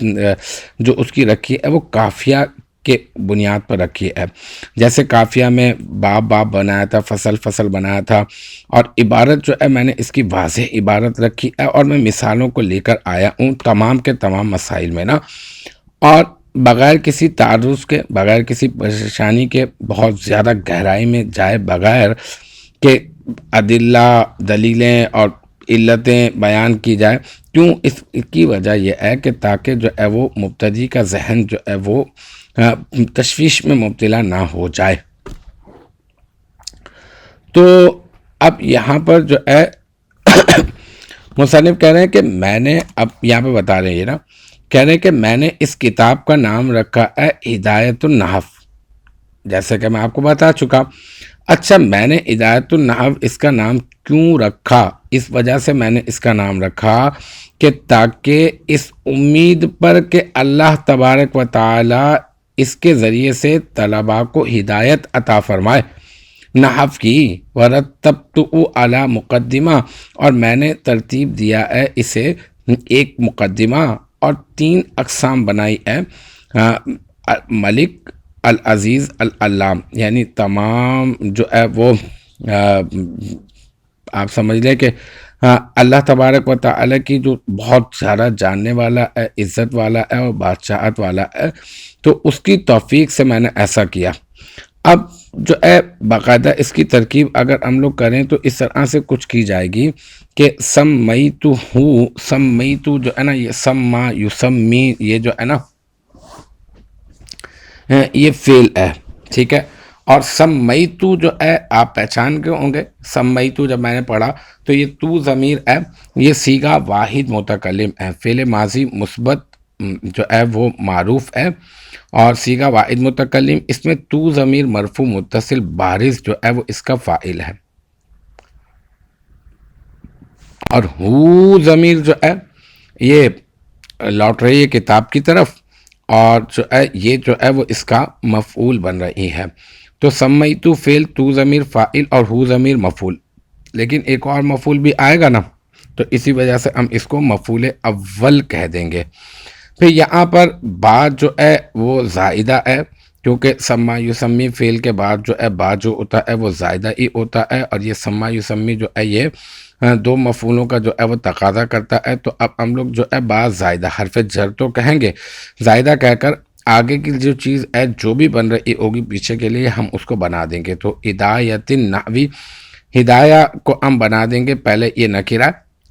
جو اس کی رکھی ہے وہ قافیہ کے بنیاد پر رکھی ہے. جیسے قافیہ میں باب باب بنایا تھا، فصل فصل بنایا تھا، اور عبارت جو ہے میں نے اس کی واضح عبارت رکھی ہے، اور میں مثالوں کو لے کر آیا ہوں تمام کے تمام مسائل میں نا، اور بغیر کسی تعرض کے، بغیر کسی پریشانی کے، بہت زیادہ گہرائی میں جائے بغیر کہ ادلہ، دلیلیں اور علتیں بیان کی جائے. کیوں؟ اس کی وجہ یہ ہے کہ تاکہ جو ہے وہ مبتدی کا ذہن جو ہے وہ تشویش میں مبتلا نہ ہو جائے. تو اب یہاں پر جو ہے مصنف کہہ رہے ہیں کہ میں نے، اب یہاں پہ بتا رہے ہیں نا، کہہ رہے ہیں کہ میں نے اس کتاب کا نام رکھا ہے ہدایت النحو، جیسے کہ میں آپ کو بتا چکا. اچھا، میں نے ہدایت النحو اس کا نام کیوں رکھا؟ اس وجہ سے میں نے اس کا نام رکھا کہ تاکہ اس امید پر کہ اللہ تبارک و تعالی اس کے ذریعے سے طلباء کو ہدایت عطا فرمائے نحو کی. ورتبتُ علی مقدمہ، اور میں نے ترتیب دیا ہے اسے ایک مقدمہ، اور 3 اقسام بنائی ہے: ملک، العزیز، العلام. یعنی تمام جو ہے وہ آپ سمجھ لیں کہ اللہ تبارک و تعالی کی جو بہت سارا جاننے والا ہے، عزت والا ہے اور بادشاہت والا ہے، تو اس کی توفیق سے میں نے ایسا کیا. اب جو ہے باقاعدہ اس کی ترکیب اگر ہم لوگ کریں تو اس طرح سے کچھ کی جائے گی کہ سمیتو، سمیتو جو ہے نا، یہ سما یسمی، یہ جو ہے نا یہ فعل ہے، ٹھیک ہے. اور سمیتو جو ہے آپ پہچان کے ہوں گے، سمیتو جب میں نے پڑھا تو یہ تو ضمیر ہے، یہ صیغہ واحد متکلم ہے، فعل ماضی مثبت جو ہے وہ معروف ہے، اور صیغہ واحد متکلم، اس میں تو ضمیر مرفوع متصل بارز جو ہے وہ اس کا فاعل ہے. اور ہو ضمیر جو ہے یہ لوٹ رہی ہے کتاب کی طرف، اور جو ہے یہ جو ہے وہ اس کا مفعول بن رہی ہے. تو سمیتو فعل، تو ضمیر فاعل، اور ہو ضمیر مفعول. لیکن ایک اور مفعول بھی آئے گا نا، تو اسی وجہ سے ہم اس کو مفعول اول کہہ دیں گے. پھر یہاں پر بعد جو ہے وہ زائدہ ہے، کیونکہ سما یسمی فعل کے بعد جو ہے بعد جو ہوتا ہے وہ زائدہ ہی ہوتا ہے، اور یہ سما یسمی جو ہے یہ 2 مفعولوں کا جو ہے وہ تقاضا کرتا ہے. تو اب ہم لوگ جو ہے بعد زائدہ حرف جر تو کہیں گے، زائدہ کہہ کر آگے کی جو چیز ہے جو بھی بن رہی ہوگی پیچھے کے لیے ہم اس کو بنا دیں گے. تو ہدایت النحوی، ہدایہ کو ہم بنا دیں گے پہلے یہ نکرہ،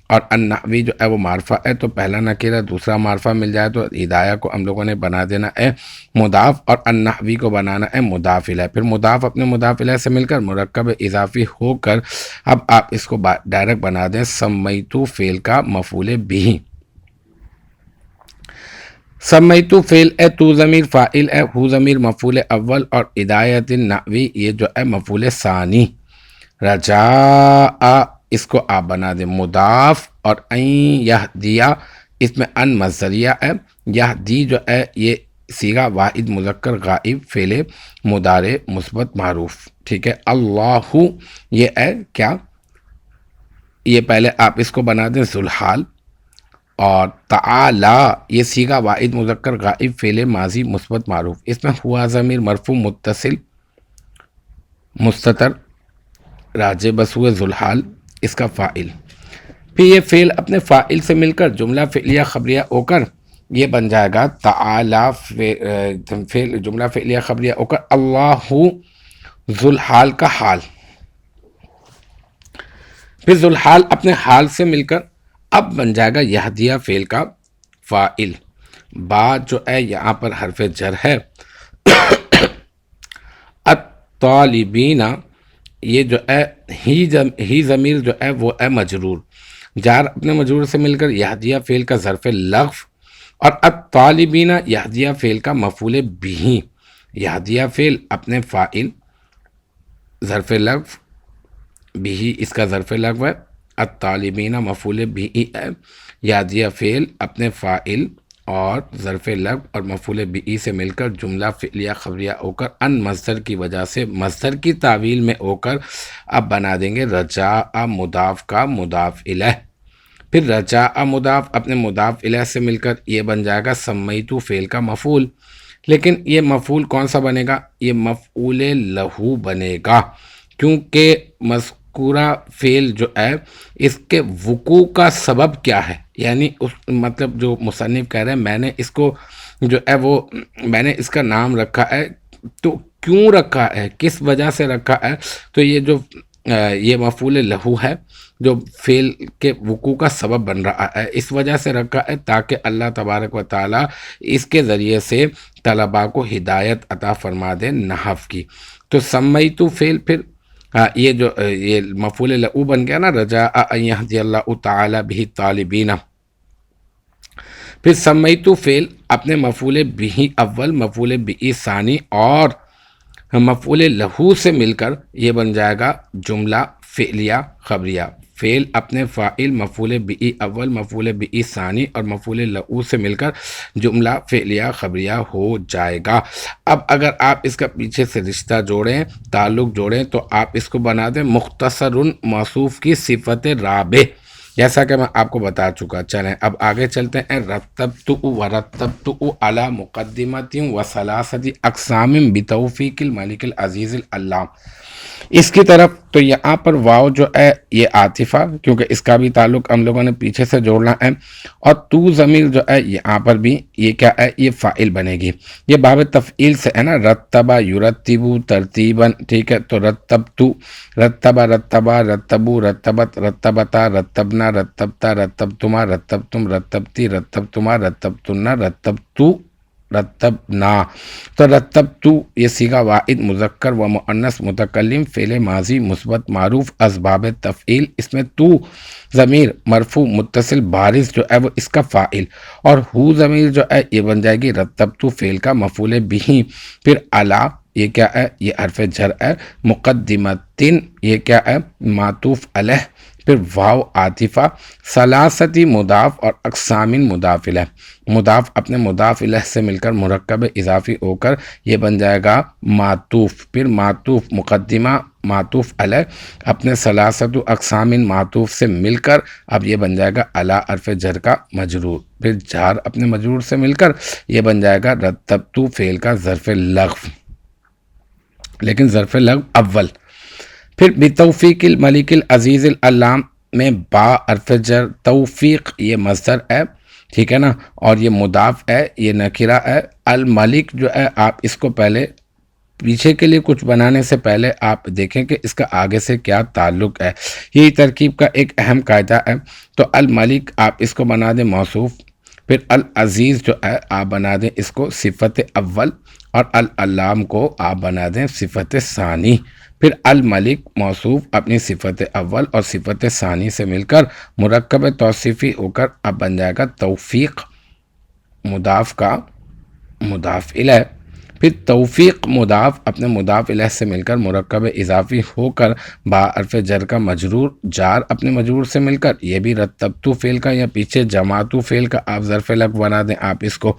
اور النحوی جو ہے وہ معرفہ ہے، تو پہلا نکرہ دوسرا معرفہ مل جائے تو ہدایہ کو ہم لوگوں نے بنا دینا ہے مضاف، اور النحوی کو بنانا ہے مضاف الیہ. پھر مضاف اپنے مضاف الیہ سے مل کر مرکب اضافی ہو کر اب آپ اس کو ڈائریکٹ بنا دیں سمیتو فعل کا مفعول بھی. سمیتو فعل ہے، تو ضمیر فاعل ہے، ہو ضمیر مفعول اول، اور ہدایت النحوی یہ جو ہے مفعول ثانی. رجاء اس کو آپ بنا دیں مضاف، اور این یہدیہ اس میں ان مصدریہ ہے، یہدی جو ہے یہ صیغہ واحد مذکر غائب فعل مضارع مثبت معروف، ٹھیک ہے. اللہ یہ ہے کیا، یہ پہلے آپ اس کو بنا دیں ذوالحال، اور تعالی یہ صیغہ واحد مذکر غائب فعل ماضی مثبت معروف، اس میں ہوا ضمیر مرفوع متصل مستتر راجع بسوئے ذوالحال اس کا فاعل. پھر یہ فعل اپنے فاعل سے مل کر جملہ فعلیہ خبریہ ہو کر یہ بن جائے گا تعالی، فعل جملہ فعلیہ خبریہ ہو کر اللہ ذوالحال کا حال. پھر ذوالحال اپنے حال سے مل کر اب بن جائے گا یہدیہ فعل کا فاعل. بعد جو ہے یہاں پر حرف جر ہے، الطالبین یہ جو ہے ہی ضمیر جو ہے وہ ہے مجرور، جار اپنے مجرور سے مل کر یہدیہ فعل کا ظرف لغو، اور الطالبین یہدیہ فعل کا مفعول بھی. یہدیہ فعل اپنے فاعل، ظرف لغو بھی اس کا ظرف لغو ہے، الطالبین مفعول بھی ہے، یہدیہ فعل اپنے فاعل اور ظرف لغو اور مفعول بھی سے مل کر جملہ فعلیہ خبریہ ہو کر ان مصدر کی وجہ سے مصدر کی تعویل میں ہو کر اب بنا دیں گے رجاء مضاف کا مضاف الیہ. پھر رجاء مضاف اپنے مضاف الیہ سے مل کر یہ بن جائے گا سمیتو فعل کا مفعول، لیکن یہ مفعول کون سا بنے گا؟ یہ مفعول لہو بنے گا، کیونکہ مذکورہ فعل جو ہے اس کے وقوع کا سبب کیا ہے، یعنی اس مطلب جو مصنف کہہ رہے ہیں میں نے اس کو جو ہے وہ میں نے اس کا نام رکھا ہے، تو کیوں رکھا ہے، کس وجہ سے رکھا ہے؟ تو یہ جو یہ مفعول لہو ہے جو فعل کے وقوع کا سبب بن رہا ہے، اس وجہ سے رکھا ہے تاکہ اللہ تبارک و تعالیٰ اس کے ذریعے سے طلباء کو ہدایت عطا فرما دے نحو کی۔ تو سمیتو فعل پھر یہ جو یہ مفعول لہو بن گیا نا، رجاء ان یہدی اللہ تعالیٰ بہ طالبین۔ پھر سمیتو فعل اپنے مفعول بہ اول، مفعول بہ ثانی اور مفعول لہو سے مل کر یہ بن جائے گا جملہ فعلیہ خبریہ۔ فعل اپنے فاعل مفعول بہ اول، مفعول بہ ثانی اور مفعول لہو سے مل کر جملہ فعلیہ خبریہ ہو جائے گا۔ اب اگر آپ اس کا پیچھے سے رشتہ جوڑیں، تعلق جوڑیں، تو آپ اس کو بنا دیں مختصر موصوف کی صفت رابع، جیسا کہ میں آپ کو بتا چکا۔ چلیں اب آگے چلتے ہیں۔ رتبت ورتبت علی مقدمۃ و ثلاثۃ اقسام بتوفیق الملک العزیز العلام، اس کی طرف تو یہاں پر واو جو ہے یہ عاطفہ، کیونکہ اس کا بھی تعلق ہم لوگوں نے پیچھے سے جوڑنا ہے، اور تو ضمیر جو ہے یہاں پر بھی یہ کیا ہے، یہ فاعل بنے گی، یہ باب تفعیل سے ہے نا، رتبہ یرتبو ترتیباً، ٹھیک ہے، تو رتبتو، رتبہ رتبہ، رتبو رتبت، رتبتا رتبنا، رتبتا رتبتما، رتبتم رتبتی، رتبتما رتبتنا، رتبتو رتبنا۔ تو رتبتو یہ صیغہ واحد مذکر و مؤنث متکلم فعل ماضی مثبت معروف اسباب تفعیل، اس میں تو ضمیر مرفوع متصل بارز جو ہے وہ اس کا فاعل، اور ہو ضمیر جو ہے یہ بن جائے گی رتبتو فعل کا مفعول بہ۔ پھر علی یہ کیا ہے، یہ حرف جر ہے، مقدمتن یہ کیا ہے، معطوف علیہ، پھر واو عاطفہ، ثلاثتی مضاف اور اقسام مضاف الیہ، مضاف اپنے مضاف الیہ سے مل کر مرکب اضافی ہو کر یہ بن جائے گا معطوف، پھر معطوف مقدمہ معطوف علیہ اپنے ثلاثت اقسام معطوف سے مل کر اب یہ بن جائے گا علی حرف جر کا مجرور، پھر جار اپنے مجرور سے مل کر یہ بن جائے گا رتبتو فعل کا ظرف لغو، لیکن ظرف لغو اول۔ پھر بتوفیق الملک العزیز العلام میں با حرف جر، توفیق یہ مصدر ہے، ٹھیک ہے نا، اور یہ مضاف ہے، یہ نکرہ ہے، الملک جو ہے آپ اس کو پہلے پیچھے کے لیے کچھ بنانے سے پہلے آپ دیکھیں کہ اس کا آگے سے کیا تعلق ہے، یہی ترکیب کا ایک اہم قاعدہ ہے۔ تو الملک آپ اس کو بنا دیں موصوف، پھر العزیز جو ہے آپ بنا دیں اس کو صفت اول، اور العلام کو آپ بنا دیں صفت ثانی، پھر الملک موصوف اپنی صفت اول اور صفت ثانی سے مل کر مرکب توصیفی ہو کر اب بن جائے گا توفیق مضاف کا مضاف الیہ، پھر توفیق مضاف اپنے مضاف الیہ سے مل کر مرکب اضافی ہو کر با حرف جر کا مجرور، جار اپنے مجرور سے مل کر یہ بھی رتبتو فعل کا یا پیچھے جماعتو فعل کا آپ ظرف لغو بنا دیں آپ اس کو،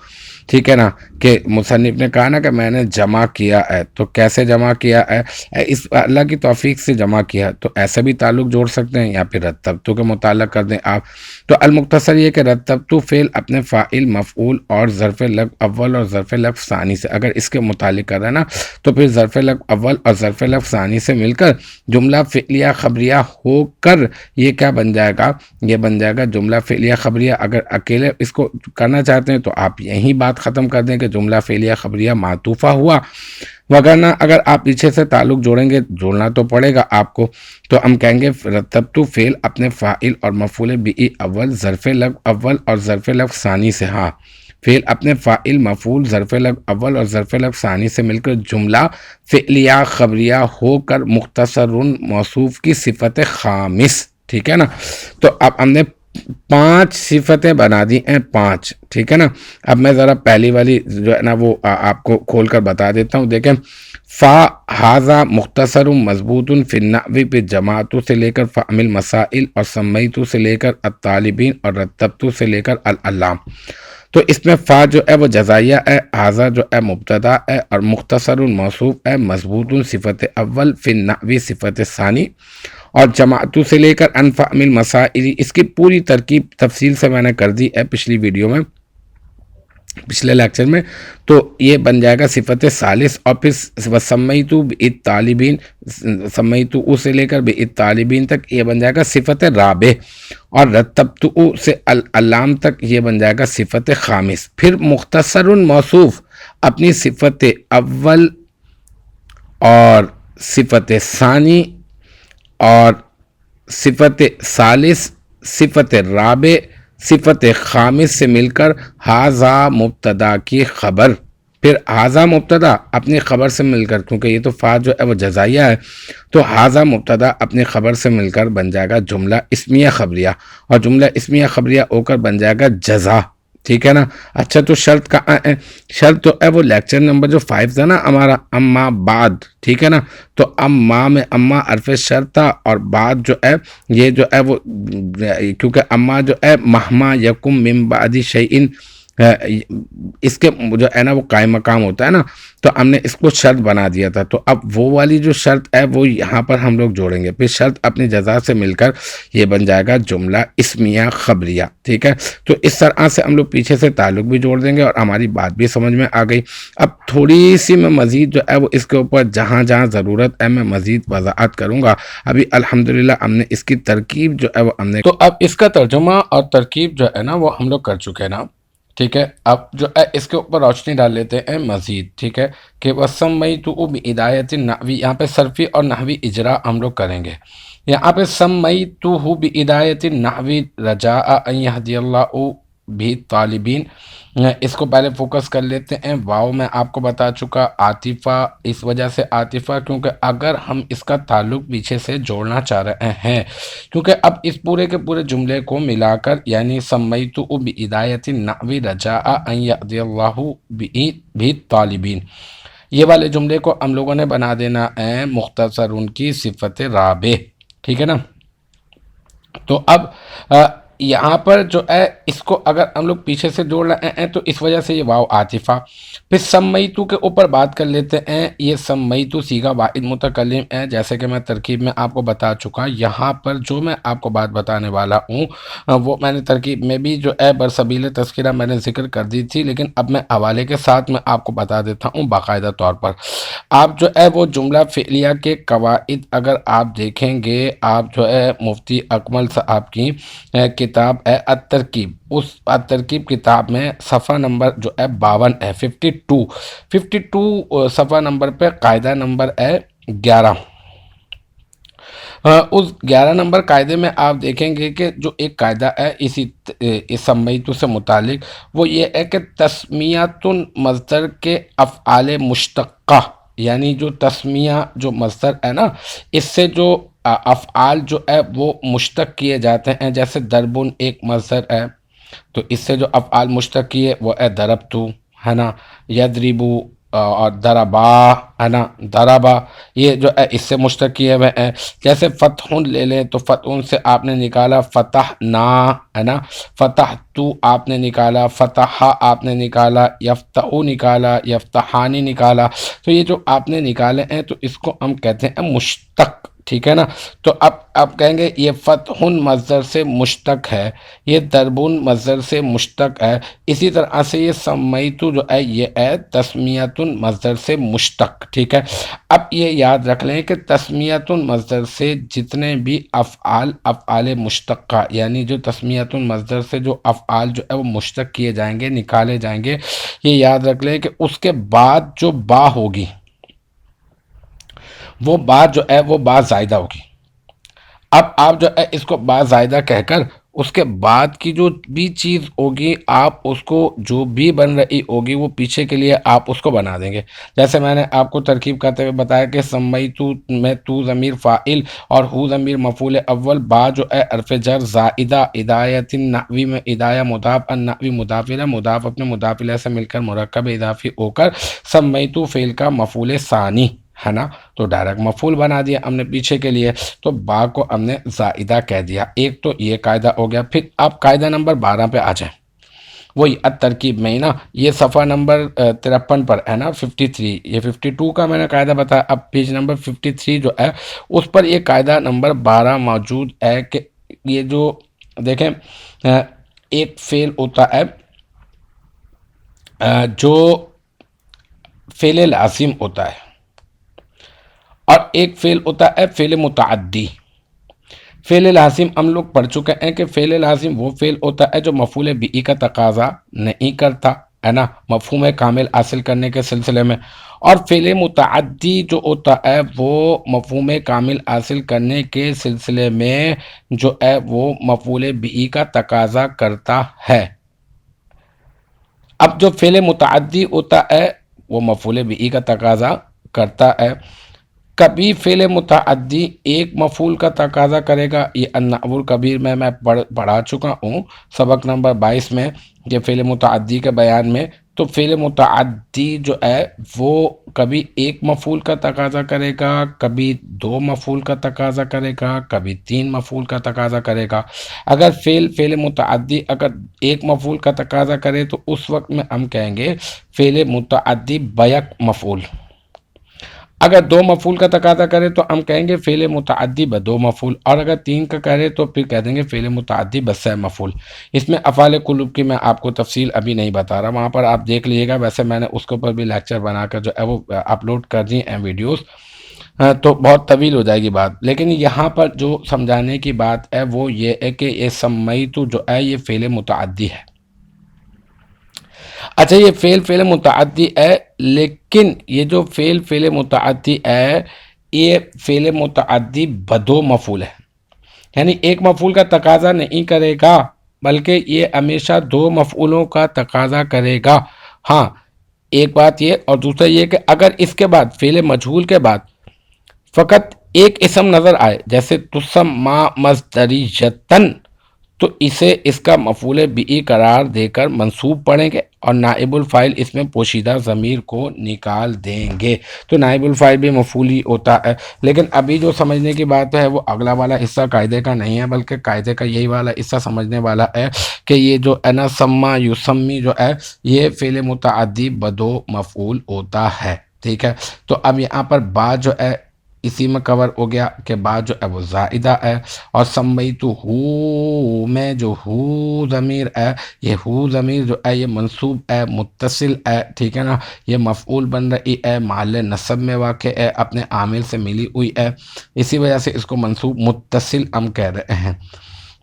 ٹھیک ہے نا، کہ مصنف نے کہا نا کہ میں نے جمع کیا ہے، تو کیسے جمع کیا ہے، اس اللہ کی توفیق سے جمع کیا، تو ایسے بھی تعلق جوڑ سکتے ہیں یا پھر رتبتو کے متعلق کر دیں آپ۔ تو المختصر یہ کہ رتبتو فعل اپنے فاعل مفعول اور ظرف لغو اول اور ظرف لغو ثانی سے اگر اس کے متعلق کر رہے ہیں نا، تو پھر ظرف لغو اول اور ظرف لغو ثانی سے مل کر جملہ فعلیہ خبریہ ہو کر یہ کیا بن جائے گا، یہ بن جائے گا جملہ فعلیہ خبریہ۔ اگر اکیلے اس کو کرنا چاہتے ہیں تو آپ یہی بات ختم کر دیں کہ جملہ فعلیہ خبریہ معطوفہ ہوا، وگرنہ اگر آپ پیچھے سے تعلق جوڑیں گے، جوڑنا تو پڑے گا آپ کو، تو ہم کہیں گے رتبتو فعل اپنے فاعل اور مفعول بہ اول ظرف لغو اول اور ظرف لغو ثانی سے، ہاں فعل اپنے فاعل مفعول ظرف لغو اول اور ظرف لغو ثانی سے مل کر جملہ فعلیہ خبریہ ہو کر مختصر موصوف کی صفت خامس، ٹھیک ہے نا۔ تو اب ہم نے 5 صفتیں بنا دی ہیں، 5، ٹھیک ہے نا۔ اب میں ذرا پہلی والی جو ہے نا وہ آپ کو کھول کر بتا دیتا ہوں، دیکھیں فا ہاذا مختصر مضبوط فی النحو پہ جماعتو سے لے کر فعمل مسائل اور سمیتو سے لے کر الطالبین اور رتبتو سے لے کر العلام، تو اس میں فا جو ہے وہ جزائیہ ہے، ہاذا جو ہے مبتدا ہے، اور مختصر موصوف ہے، مضبوط صفت اول، فی النحو صفت ثانی، اور جماعتو سے لے کر انفع من مسائل، اس کی پوری ترکیب تفصیل سے میں نے کر دی ہے پچھلی ویڈیو میں، پچھلے لیکچر میں. تو یہ بن جائے گا صفت ثالث. اور پھر سمیتو بالطالبین، سمیتو سے لے کر بالطالبین تک یہ بن جائے گا صفت رابع. اور رتبتو سے العلام تک یہ بن جائے گا صفت خامس. پھر مختصر موصوف اپنی صفت اول اور صفت ثانی اور صفت ثالث، صفت رابع، صفت خامس سے مل کر حاذا مبتدا کی خبر. پھر حاذا مبتدا اپنی خبر سے مل کر، کیونکہ یہ تو فا جو ہے وہ جزائیہ ہے، تو حاذا مبتدا اپنی خبر سے مل کر بن جائے گا جملہ اسمیہ خبریہ، اور جملہ اسمیہ خبریہ ہو کر بن جائے گا جزا. ٹھیک ہے نا. اچھا تو شرط کہاں ہے؟ شرط تو ہے وہ لیکچر نمبر جو 5 تھا نا ہمارا، اما بعد. ٹھیک ہے نا. تو اما میں اما حرف شرط تھا، اور بعد جو ہے یہ جو ہے وہ، کیونکہ اما جو ہے مہما یکم من بعد شیئن، اس کے جو ہے نا وہ قائم مقام ہوتا ہے نا، تو ہم نے اس کو شرط بنا دیا تھا. تو اب وہ والی جو شرط ہے وہ یہاں پر ہم لوگ جوڑیں گے. پھر شرط اپنی جزا سے مل کر یہ بن جائے گا جملہ اسمیہ خبریہ. ٹھیک ہے. تو اس طرح سے ہم لوگ پیچھے سے تعلق بھی جوڑ دیں گے، اور ہماری بات بھی سمجھ میں آ گئی. اب تھوڑی سی میں مزید جو ہے وہ اس کے اوپر جہاں جہاں ضرورت ہے میں مزید وضاحت کروں گا. ابھی الحمدللہ ہم نے اس کی ترکیب جو ہے وہ ہم نے، تو اب اس کا ترجمہ اور ترکیب جو ہے نا وہ ہم لوگ کر چکے ہیں نا. ٹھیک ہے. اب جو ہے اس کے اوپر روشنی ڈال لیتے ہیں مزید. ٹھیک ہے کہ وَسَمَّيْتُهُ بِإِدَایَةٍ النَّحْوِ، یہاں پہ صرفی اور نحوی اجرا ہم لوگ کریں گے. یہاں پہ سَمَّيْتُهُ بِإِدَایَةٍ النَّحْوِ رَجَاءَ أَن يَهْدِيَ اللَّهُ بِهِ الطَّالِبِينَ. اس کو پہلے فوکس کر لیتے ہیں. واو میں آپ کو بتا چکا عاطفہ، اس وجہ سے عاطفہ کیونکہ اگر ہم اس کا تعلق پیچھے سے جوڑنا چاہ رہے ہیں، کیونکہ اب اس پورے کے پورے جملے کو ملا کر، یعنی سمیتُ بِإِدَایَةِ النَّحْوِ رَجَاءَ أَن يَهْدِيَ اللَّهُ بِهِ الطَّالِبِينَ، یہ والے جملے کو ہم لوگوں نے بنا دینا ہے مختصر ان کی صفت رابع. ٹھیک ہے نا. تو اب یہاں پر جو ہے اس کو اگر ہم لوگ پیچھے سے جوڑ رہے ہیں تو اس وجہ سے یہ واو عاطفہ. پھر سمیتو کے اوپر بات کر لیتے ہیں. یہ سمیتو صیغہ واحد متکلم ہے، جیسے کہ میں ترکیب میں آپ کو بتا چکا. یہاں پر جو میں آپ کو بات بتانے والا ہوں وہ میں نے ترکیب میں بھی جو ہے برسبیل تذکرہ میں نے ذکر کر دی تھی، لیکن اب میں حوالے کے ساتھ میں آپ کو بتا دیتا ہوں باقاعدہ طور پر. آپ جو ہے وہ جملہ فعلیہ کے قواعد اگر آپ دیکھیں گے، آپ جو ہے مفتی اکمل صاحب کی کتاب ہے الترکیب، اس الترکیب کتاب میں صفحہ نمبر جو ہے 52 ہے، 52 صفحہ نمبر پہ قاعدہ نمبر ہے 11. اس 11 نمبر قاعدے میں آپ دیکھیں گے کہ جو ایک قاعدہ ہے اسی سمیتو سے متعلق، وہ یہ ہے کہ تسمیۃ مصدر کے افعال مشتقہ، یعنی جو تسمیہ جو مصدر ہے نا، اس سے جو افعال جو ہے وہ مشتق کیے جاتے ہیں. جیسے دربن ایک مصدر ہے، تو اس سے جو افعال مشتق کیے وہ ہے ضربتو، ہے نا، یضربو، اور ضربا، ہے نا، ضربا، یہ جو ہے اس سے مشتق کیے ہوئے ہیں. جیسے فتح لے لیں تو فتح سے آپ نے نکالا فتحنا، ہے نا، فتحتو آپ نے نکالا، فتح آپ نے نکالا، یفتح نکالا، یفتحانی نکالا. تو یہ جو آپ نے نکالے ہیں تو اس کو ہم کہتے ہیں مشتق. ٹھیک ہے نا. تو اب آپ کہیں گے یہ فتح مصدر سے مشتق ہے، یہ ضربن مصدر سے مشتق ہے. اسی طرح سے یہ سمیتو جو ہے یہ ہے تسمیۃ مصدر سے مشتق. ٹھیک ہے. اب یہ یاد رکھ لیں کہ تسمیۃ مصدر سے جتنے بھی افعال مشتقہ، یعنی جو تسمیۃ مصدر سے جو افعال جو ہے وہ مشتق کیے جائیں گے، نکالے جائیں گے، یہ یاد رکھ لیں کہ اس کے بعد جو با ہوگی وہ بات جو ہے وہ با زائدہ ہوگی. اب آپ جو ہے اس کو با زائدہ کہہ کر اس کے بعد کی جو بھی چیز ہوگی آپ اس کو جو بھی بن رہی ہوگی وہ پیچھے کے لیے آپ اس کو بنا دیں گے. جیسے میں نے آپ کو ترکیب کرتے ہوئے بتایا کہ سمیتو میں تو ضمیر فاعل اور ہو ضمیر مفعول اول، با جو ہے حرف جر زائدہ، ادایت النحوی میں ادایہ مضاف، النحوی مضاف الیہ، مضاف اپنے مضاف الیہ سے مل کر مرکب اضافی ہو کر سمیتو فعل کا مفعول ثانی، ہے نا، تو ڈائریکٹ مفعول بنا دیا ہم نے پیچھے کے لیے. تو با کو ہم نے زائدہ کہہ دیا. ایک تو یہ قاعدہ ہو گیا. پھر آپ قاعدہ نمبر 12 پہ آ جائیں. وہی الترکیب میں ہی نا، یہ صفحہ نمبر 53 پر ہے نا، 53، یہ 52 کا میں نے قاعدہ بتایا، اب پیج نمبر 53 جو ہے اس پر یہ قاعدہ نمبر 12 موجود ہے کہ یہ جو دیکھیں ایک فعل ہوتا ہے جو فعل لازم ہوتا ہے، اور ایک فعل ہوتا ہے فعل متعدی۔ فعل لازم ہم لوگ پڑھ چکے ہیں کہ فعل لازم وہ فعل ہوتا ہے جو مفعول بی کا تقاضا نہیں کرتا ہے نا، مفہوم کامل حاصل کرنے کے سلسلے میں، اور فعل متعدی جو ہوتا ہے وہ مفہوم کامل حاصل کرنے کے سلسلے میں جو ہے وہ مفعول بی کا تقاضا کرتا ہے۔ اب جو فعل متعدی ہوتا ہے وہ مفعول بی کا تقاضا کرتا ہے۔ کبھی فعل متعدی ایک مفعول کا تقاضا کرے گا، یہ النحو الکبیر میں پڑھا چکا ہوں سبق نمبر 22 میں، یہ فعل متعدی کے بیان میں۔ تو فعل متعدی جو ہے وہ کبھی ایک مفعول کا تقاضا کرے گا، کبھی دو مفعول کا تقاضا کرے گا، کبھی تین مفعول کا تقاضا کرے گا۔ اگر فعل متعدی اگر ایک مفعول کا تقاضا کرے تو اس وقت میں ہم کہیں گے فعل متعدی بیک مفعول۔ اگر دو مفعول کا تقاضا کرے تو ہم کہیں گے فعل متعدی بدو مفعول، اور اگر تین کا کرے تو پھر کہہ دیں گے فعل متعدی بسہ مفعول۔ اس میں افعال قلوب کی میں آپ کو تفصیل ابھی نہیں بتا رہا، وہاں پر آپ دیکھ لیجیے گا، ویسے میں نے اس کے اوپر بھی لیکچر بنا کر جو ہے وہ اپلوڈ کر دی ہیں ویڈیوز، تو بہت طویل ہو جائے گی بات، لیکن یہاں پر جو سمجھانے کی بات ہے وہ یہ ہے کہ یہ سمیتو جو ہے یہ فعل متعدی ہے۔ اچھا یہ فعل متعدی ہے، لیکن یہ جو فعل متعدی ہے یہ فعل متعدی بدو مفعول ہے، یعنی ایک مفعول کا تقاضا نہیں کرے گا بلکہ یہ ہمیشہ دو مفعولوں کا تقاضا کرے گا۔ ہاں ایک بات یہ، اور دوسرا یہ کہ اگر اس کے بعد فعل مجہول کے بعد فقط ایک اسم نظر آئے جیسے تسمى مصدریۃً تو اسے اس کا مفعول بی قرار دے کر منصوب پڑھیں گے، اور نائب الفاعل اس میں پوشیدہ ضمیر کو نکال دیں گے۔ تو نائب الفاعل بھی مفعول ہی ہوتا ہے، لیکن ابھی جو سمجھنے کی بات ہے وہ اگلا والا حصہ قاعدے کا نہیں ہے، بلکہ قاعدے کا یہی والا حصہ سمجھنے والا ہے کہ یہ جو انا سما یسمی جو ہے یہ فعل متعدی بدو مفعول ہوتا ہے، ٹھیک ہے۔ تو اب یہاں پر با جو ہے اسی میں کور ہو گیا کہ بعد جو ہے وہ زائدہ ہے، اور سمیتو ہو میں جو ہو ضمیر ہے یہ ہو ضمیر جو ہے یہ منصوب ہے متصل ہے، ٹھیک ہے نا، یہ مفعول بن رہی ہے، محل نصب میں واقع ہے، اپنے عامل سے ملی ہوئی ہے، اسی وجہ سے اس کو منصوب متصل ہم کہہ رہے ہیں۔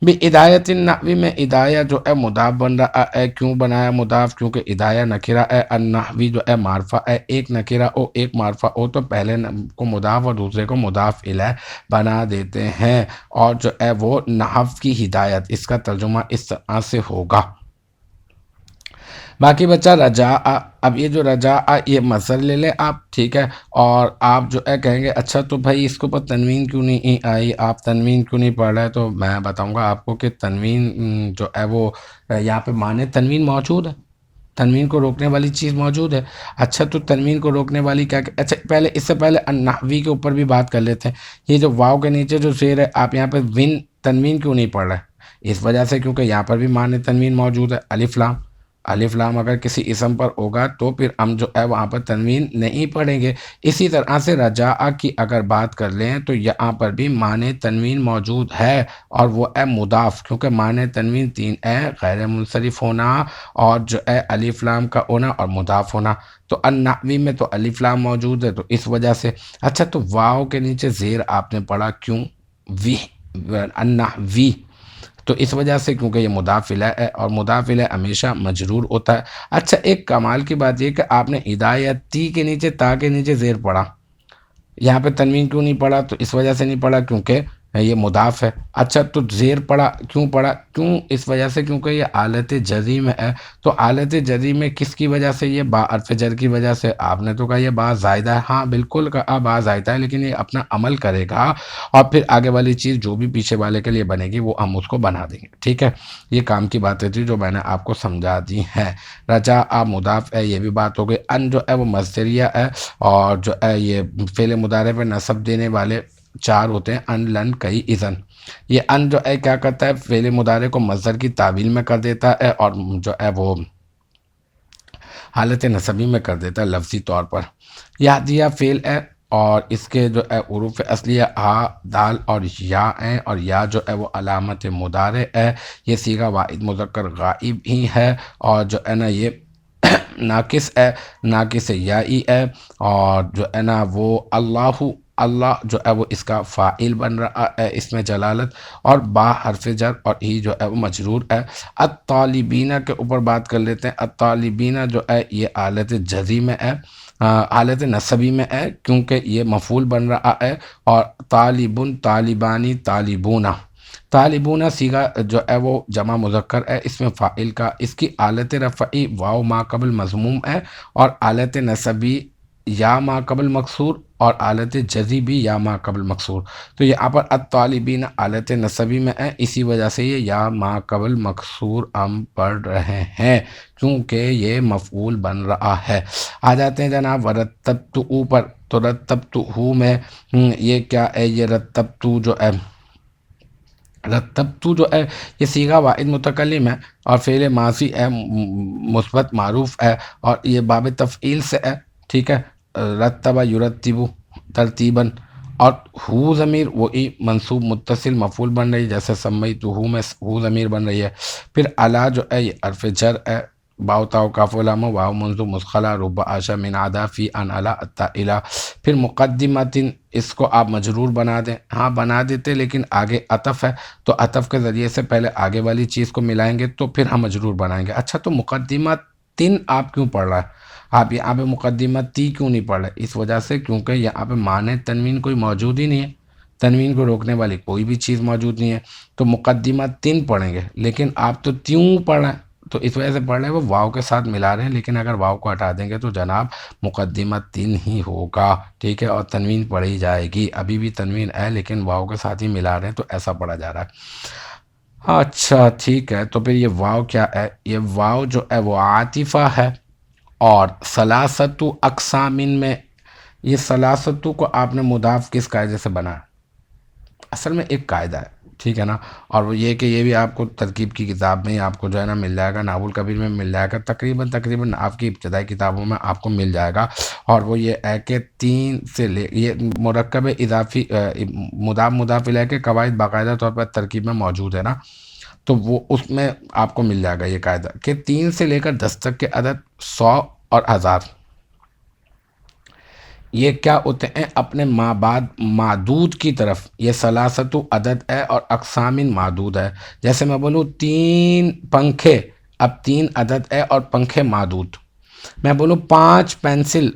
بھی ہدایت النحوی میں ہدایہ جو ہے مضاف بن رہا ہے، کیوں بنایا مضاف؟ کیونکہ ہدایہ نکرہ ہے، النحوی جو ہے معرفہ ہے، ایک نکرہ ہو ایک معرفہ ہو تو پہلے کو مضاف اور دوسرے کو مضاف الیہ بنا دیتے ہیں، اور جو ہے وہ نحو کی ہدایت، اس کا ترجمہ اس طرح سے ہوگا۔ باقی بچہ رجاء، اب یہ جو رجاء یہ مصدر لے لیں آپ، ٹھیک ہے، اور آپ جو ہے کہیں گے اچھا تو بھائی اس کے اوپر تنوین کیوں نہیں آئی، آپ تنوین کیوں نہیں پڑھ رہے؟ تو میں بتاؤں گا آپ کو کہ تنوین جو ہے وہ یہاں پہ معنی تنوین موجود ہے، تنوین کو روکنے والی چیز موجود ہے۔ اچھا تو تنوین کو روکنے والی کیا؟ اچھا پہلے اس سے پہلے النحوی کے اوپر بھی بات کر لیتے ہیں۔ یہ جو واو کے نیچے جو زیر ہے آپ یہاں پہ تنوین کیوں نہیں پڑھ رہے؟ اس وجہ سے کیونکہ یہاں پر بھی معنی تنوین موجود ہے، الف لام، الف لام اگر کسی اسم پر ہوگا تو پھر ہم جو ہے وہاں پر تنوین نہیں پڑھیں گے۔ اسی طرح سے رجاء کی اگر بات کر لیں تو یہاں پر بھی معنی تنوین موجود ہے، اور وہ ہے مضاف، کیونکہ معنی تنوین تین ہے: غیر منصرف ہونا، اور جو ہے الف لام کا ہونا، اور مضاف ہونا۔ تو النحوی میں تو الف لام موجود ہے تو اس وجہ سے۔ اچھا تو واو کے نیچے زیر آپ نے پڑھا کیوں؟ وی النحوی، تو اس وجہ سے کیونکہ یہ مضاف الیہ ہے، اور مضاف الیہ ہمیشہ مجرور ہوتا ہے۔ اچھا ایک کمال کی بات یہ کہ آپ نے ہدایتی کے نیچے تا کے نیچے زیر پڑھا، یہاں پہ تنوین کیوں نہیں پڑھا؟ تو اس وجہ سے نہیں پڑھا کیونکہ یہ مضاف ہے۔ اچھا تو زیر پڑھا کیوں پڑھا؟ کیوں؟ اس وجہ سے کیونکہ یہ حالت جزی میں ہے، تو حالت جزی میں کس کی وجہ سے؟ یہ با حرف جر کی وجہ سے۔ آپ نے تو کہا یہ با زائدہ ہے، ہاں بالکل کہا با زائدہ ہے، لیکن یہ اپنا عمل کرے گا اور پھر آگے والی چیز جو بھی پیچھے والے کے لیے بنے گی وہ ہم اس کو بنا دیں گے، ٹھیک ہے۔ یہ کام کی باتیں تھی جو میں نے آپ کو سمجھا دی ہیں۔ رجاء مضاف ہے، یہ بھی بات ہو گئی۔ ان جو ہے وہ مصدریہ ہے، اور جو ہے یہ فعل مضارع پہ نصب دینے والے چار ہوتے ہیں، ان، لن، کئی، اذن۔ یہ ان جو ہے کیا کرتا ہے، فعل مضارع کو مصدر کی تعویل میں کر دیتا ہے اور جو ہے وہ حالت نصبی میں کر دیتا ہے لفظی طور پر۔ یادیہ فعل ہے اور اس کے جو ہے حروف اصلیہ آ، دال اور یا ہیں، اور یا جو ہے وہ علامت مضارع ہے۔ یہ صیغہ واحد مذکر غائب ہی ہے اور جو ہے نا یہ ناقص ہے، ناقص یائی ہے، اور جو ہے نا وہ اللہ، اللہ جو ہے وہ اس کا فاعل بن رہا ہے اس میں جلالت، اور با حرف جر اور ہی جو ہے وہ مجرور ہے۔ الطالبینہ کے اوپر بات کر لیتے ہیں۔ الطالبینہ جو ہے یہ حالت جزی میں ہے، حالت نصبی میں ہے کیونکہ یہ مفعول بن رہا ہے، اور طالبن، طالبانی، طالبونہ، طالبونہ صیغہ جو ہے وہ جمع مذکر ہے، اس میں فاعل کا، اس کی حالت رفعی واو ما قبل مضموم ہے، اور حالت نصبی یا ما قبل مکسور، اور حالت جزی بھی یا ما قبل مکسور۔ تو یہاں پر الطالبین حالت نصبی میں ہے، اسی وجہ سے یہ یا ما قبل مکسور ہم پڑھ رہے ہیں کیونکہ یہ مفعول بن رہا ہے۔ آ جاتے ہیں جناب ورتبت اوپر، تو رتبت ہو میں یہ کیا ہے، یہ رتبت جو ہے، رتبت جو ہے یہ صیغہ واحد متکلم ہے اور فعل ماضی ہے، مثبت معروف ہے، اور یہ باب تفعیل سے ہے، ٹھیک ہے۔ رتبہ یرتب ترتیباً، اور ہو ضمیر وہی منصوب متصل مفعول بن رہی ہے، جیسے سمیت ہو میں ہو ضمیر بن رہی ہے۔ پھر الا جو ہے یہ حرف جر ہے، باؤ تاؤ کاف لام واو منذ مسخلہ رب آشا من عدا فی ان الا اتا الا۔ پھر مقدمت، اس کو آپ مجرور بنا دیں، ہاں بنا دیتے لیکن آگے عطف ہے تو عطف کے ذریعے سے پہلے آگے والی چیز کو ملائیں گے تو پھر ہم مجرور بنائیں گے۔ اچھا تو مقدمت تن آپ کیوں پڑھ رہا ہے، آپ یہاں پہ مقدمت تی کیوں نہیں پڑھ رہے؟ اس وجہ سے کیونکہ یہاں پہ معنی تنوین کوئی موجود ہی نہیں ہے، تنوین کو روکنے والی کوئی بھی چیز موجود نہیں ہے، تو مقدمت تن پڑھیں گے، لیکن آپ تو تیوں پڑھ رہے ہیں تو اس وجہ سے پڑھ رہے ہیں، وہ واو کے ساتھ ملا رہے ہیں، لیکن اگر واو کو ہٹا دیں گے تو جناب مقدمت تن ہی ہوگا، ٹھیک ہے، اور تنوین پڑھی جائے گی، ابھی بھی تنوین ہے لیکن واو کے ساتھ ہی ملا رہے ہیں تو ایسا پڑھا جا رہا ہے۔ اچھا ٹھیک ہے، تو پھر یہ واو کیا ہے، یہ واو جو ہے وہ عاطفہ ہے، اور ثلاثت اقسامن میں یہ ثلاثتو کو آپ نے مضاف کس قاعدے سے بنایا؟ اصل میں ایک قاعدہ ہے، ٹھیک ہے نا، اور وہ یہ کہ یہ بھی آپ کو ترکیب کی کتاب میں آپ کو جو ہے نا مل جائے گا، ناول کبیر میں مل جائے گا، تقریباً آپ کی ابتدائی کتابوں میں آپ کو مل جائے گا، اور وہ یہ ہے کہ تین سے لے یہ مرکب اضافی مضاف الیہ کے قواعد باقاعدہ طور پر ترکیب میں موجود ہے نا، تو وہ اس میں آپ کو مل جائے گا یہ قاعدہ کہ 3 سے لے کر 10 تک کے عدد 100 اور 1000 یہ کیا ہوتے ہیں اپنے مابعد معدود کی طرف، یہ ثلاثت عدد ہے اور اقسام معدود ہے۔ جیسے میں بولوں 3 پنکھے، اب 3 عدد ہے اور پنکھے معدود۔ میں بولوں 5 پینسل،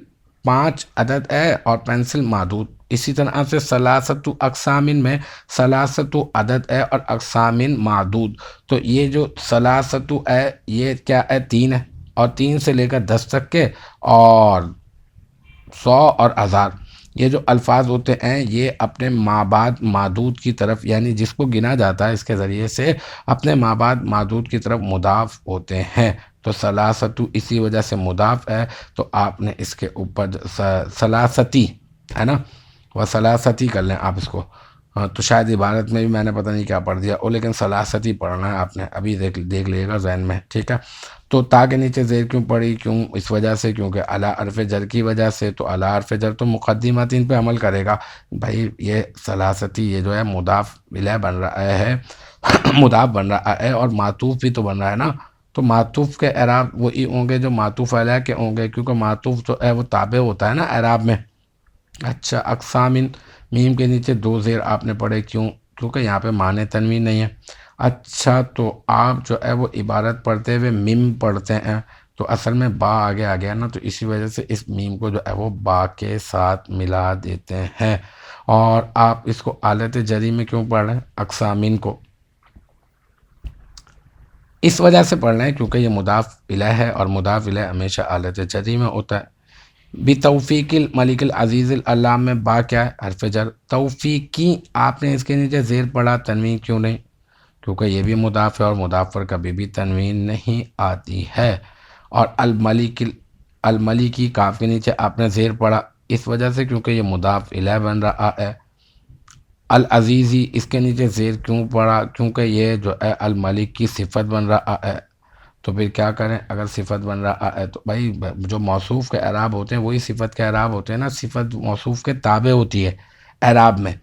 5 عدد ہے اور پینسل معدود۔ اسی طرح سے ثلاثت اقسام میں ثلاثت عدد ہے اور اقسام معدود۔ تو یہ جو ثلاثت ہے یہ کیا ہے، 3 ہے، اور 3 سے لے کر 10 تک کے، اور 100 اور 1000 یہ جو الفاظ ہوتے ہیں یہ اپنے مابعد معدود کی طرف، یعنی جس کو گنا جاتا ہے اس کے ذریعے سے اپنے مابعد معدود کی طرف مضاف ہوتے ہیں۔ تو ثلاثت اسی وجہ سے مضاف ہے، تو آپ نے اس کے اوپر ثلاثتی ہے نا، وہ ثلاثتی کر لیں آپ اس کو، ہاں تو شاید عبارت میں بھی میں نے پتہ نہیں کیا پڑھ دیا او، لیکن ثلاثتی پڑھنا ہے آپ نے، ابھی دیکھ لیے گا ذہن میں، ٹھیک ہے۔ تو تا کے نیچے زیر کیوں پڑی، کیوں، اس وجہ سے کیونکہ اعلیٰ حرف جر کی وجہ سے، تو اعلیٰ حرف جر تو مقدمات ان پہ عمل کرے گا بھائی، یہ ثلاثتی یہ جو ہے مضاف الیہ بن رہا ہے مضاف بن رہا ہے اور معطوف بھی تو بن رہا ہے نا، تو معطوف کے اعراب وہی ہوں گے جو معطوف علیہ کے ہوں گے، کیونکہ معطوف جو ہے وہ تابع ہوتا ہے نا اعراب میں۔ اچھا اقسامن، میم کے نیچے 2 زیر آپ نے پڑھے، کیوں؟ کیونکہ یہاں پہ معنی تنوین نہیں ہے۔ اچھا تو آپ جو ہے وہ عبارت پڑھتے ہوئے میم پڑھتے ہیں تو اصل میں با آگے آ گیا نا، تو اسی وجہ سے اس میم کو جو ہے وہ با کے ساتھ ملا دیتے ہیں، اور آپ اس کو حالت جری میں کیوں پڑھ رہے ہیں اقسامین کو؟ اس وجہ سے پڑھ رہے ہیں کیونکہ یہ مضاف الیہ ہے اور مضاف الیہ ہمیشہ حالت جری میں ہوتا ہے۔ بتوفیق الملک العزیز العلام میں با کیا ہے، حرف جر، توفیقی آپ نے اس کے نیچے زیر پڑھا، تنوین کیوں نہیں؟ کیونکہ یہ بھی مضاف ہے اور مضاف پر کبھی بھی تنوین نہیں آتی ہے۔ اور الملک، الملکی کاف کے نیچے آپ نے زیر پڑھا اس وجہ سے کیونکہ یہ مضاف الیہ بن رہا ہے، العزیزی اس کے نیچے زیر کیوں پڑا؟ کیونکہ یہ جو ہے الملک کی صفت بن رہا ہے، تو پھر کیا کریں؟ اگر صفت بن رہا ہے تو بھائی جو موصوف کے اعراب ہوتے ہیں وہی صفت کے اعراب ہوتے ہیں نا، صفت موصوف کے تابع ہوتی ہے اعراب میں۔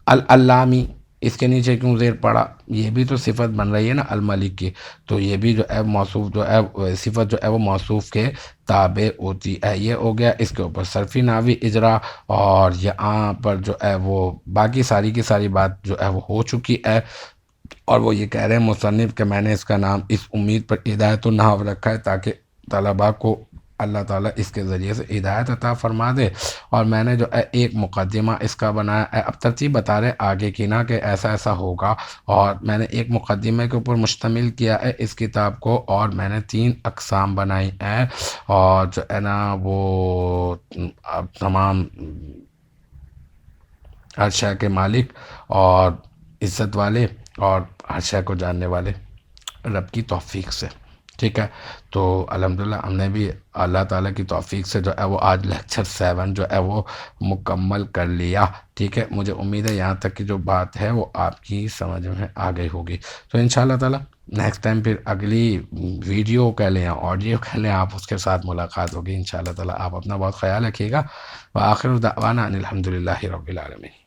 العلامی اس کے نیچے کیوں زیر پڑا؟ یہ بھی تو صفت بن رہی ہے نا الملک کی، تو یہ بھی جو ہے موصوف جو ہے صفت جو ہے وہ موصوف کے تابع ہوتی ہے۔ یہ ہو گیا اس کے اوپر صرفی نحوی اجرا، اور یہاں پر جو ہے وہ باقی ساری کی ساری بات جو ہے وہ ہو چکی ہے، اور وہ یہ کہہ رہے ہیں مصنف کہ میں نے اس کا نام اس امید پر ہدایت النحو رکھا ہے تاکہ طلباء کو اللہ تعالیٰ اس کے ذریعے سے ہدایت عطا فرما دے، اور میں نے جو ہے ایک مقدمہ اس کا بنایا ہے، اب ترتیب بتا رہے آگے کی نا کہ ایسا ایسا ہوگا، اور میں نے ایک مقدمے کے اوپر مشتمل کیا ہے اس کتاب کو، اور میں نے 3 اقسام بنائی ہیں، اور جو ہے نا وہ اب تمام ہر شے کے مالک اور عزت والے اور ہر شے کو جاننے والے رب کی توفیق سے، ٹھیک ہے۔ تو الحمدللہ ہم نے بھی اللہ تعالیٰ کی توفیق سے جو ہے وہ آج لیکچر 7 جو ہے وہ مکمل کر لیا، ٹھیک ہے۔ مجھے امید ہے یہاں تک کی جو بات ہے وہ آپ کی سمجھ میں آ گئی ہوگی، تو انشاءاللہ تعالیٰ نیکسٹ ٹائم پھر اگلی ویڈیو کہہ لیں یا آڈیو کہہ لیں، آپ اس کے ساتھ ملاقات ہوگی انشاءاللہ تعالیٰ۔ آپ اپنا بہت خیال رکھیے گا، وآخر دعوانا ان الحمدللہ رب العالمین۔